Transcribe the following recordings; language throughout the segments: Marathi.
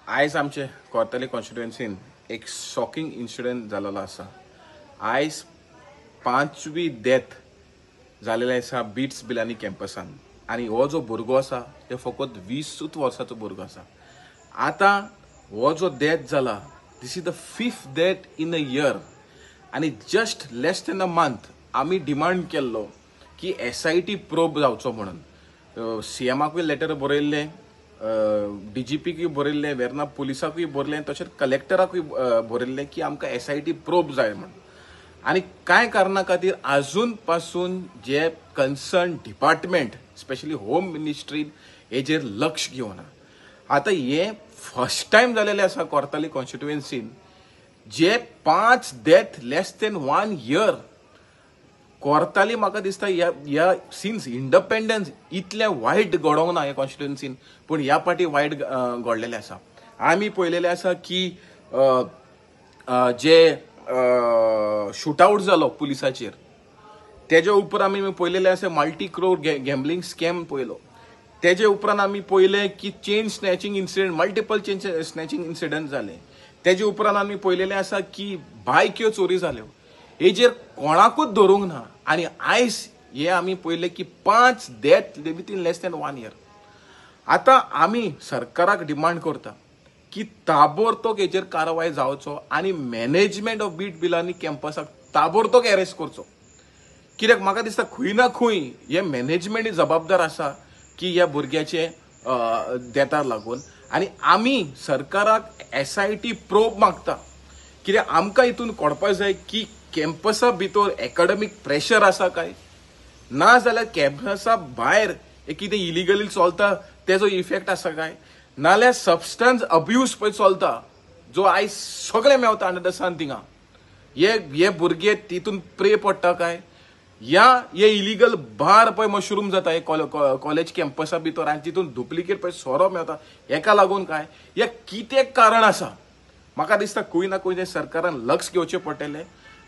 आयज आमचे कोर्ताली कॉन्स्टिट्युएन्सीन एक शॉकिंग इन्सिडेंट जाल्लो आसा। आयज 5वी डेथ जालेले आसा बिट्स बिलानी कॅम्पसान आणि हो जो भुरगो आसा ते फकत 20 वर्साचो भुरगो आसा। आता हो जो डेथ जाला this is the 5th death in a year आणि just less than a month आम्ही डिमांड केल्लो की SIT प्रोब जावचो म्हणून। CMाकूय लेटर बरयल्ले, DGPकूय बरयल्ले, वेर्ना पुलिसाकूय बरयल्ले, तशेंच कलेक्टराकूय बरयल्ले की आमकां SIT प्रोब जाय म्हणून। आणि काय कारणा खातीर अजून पासून जे कन्सर्न डिपार्टमेंट स्पेशली होम मिनिस्ट्रीन हेजेर लक्ष घेवना। आता हे फर्स्ट टाइम जालेले आसा कोर्ताली कॉन्स्टिट्युएन्सीन जे 5 death less than 1 year. Cortalim म्हाका दिसता या सिन्स इंडिपेंडन्स इतले वायट घडोवंक ना ह्या कॉन्स्टिट्युएन्सीन, पण ह्या पाटी वायट घडलेले आसा। आमी पळयलेले आसा की जे शूटआउट जालो पुलिसाचेर तेजे उपरांत आमी पळयलेले आसा मल्टी क्रोर गॅम्बलिंग स्कॅम पळयलो। तेजे उपरांत आमी पळयले की chain snatching incident, multiple chain snatching incident जाले। तेजे उपरांत आमी पळयलेले आसा की बायक्यो चोरी जाल्यो, हेजेर कोणाकूच धरूंक ना। आणि आयज हे आमी पळयले की 5 death within less than 1 year. आता आमी सरकाराक डिमांड करता की ताबडतोब हेजेर कारवाय जावचो आणि मॅनेजमेंट ऑफ बीट बिलानी कॅम्पसाक ताबडतोब अरेस्ट करचो। कित्याक म्हाका दिसता खंय ना खंय हे मॅनेजमेंट जबाबदार आसा की ह्या भुरग्याचे डेथाक लागून। आणि आमी सरकाराक SIT प्रोब मागता, कित्याक आमकां हितून कळपाक जाय की कॅम्पसा भितर एकाडेमीक प्रेशर आसा काय, ना जाल्यार कॅम्पसा भायर कितें इलिगली चलता तेजो इफेक्ट आसा काय, नाल्यार सबस्टन्स अब्यूज पळय चलता जो आयज सगळे मेवता अंडर द सन थिंगा, हे भुरगे तितून प्रे पडटा काय, या हे इलिगल बार पळय मशरूम जाता हे कॉलेज कॅम्पसा भितर आनी तितून डुप्लिकेट पळय सोरो मेवता हेका लागून काय, हे कितें कारण आसा। म्हाका दिसता खंय ना खंय ते सरकारान लक्ष घेवचें पडटलें,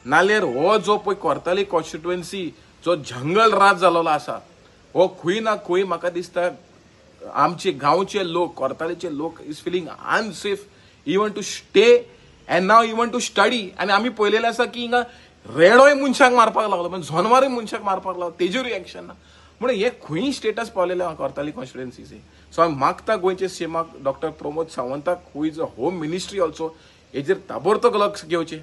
नाल्यार हो जो पळय कोर्ताली कॉन्स्टिट्युएन्सी जो जंगल राज जाल्लो आसा हो खंय ना खंय म्हाका दिसता आमचे गांवचे लोक, कोर्तालीचे लोक is feeling unsafe even to stay and now even to study. आणि आमी पळयलेलें आसा की हिंगा रेडोय मनशाक मारपाक लागलो, म्हणजे जनवारूय मनशाक मारपाक लागलो, तेजेरूय एक्शन ना। म्हणून हे खंय स्टेटस पावलेले कोर्ताली कॉन्स्टिट्युएन्सीचे। सो हांव मागता गोंयचे CMाक डॉक्टर प्रमोद सावंताक who is a home ministry also हेजेर ताबडतोब लक्ष घेवचें।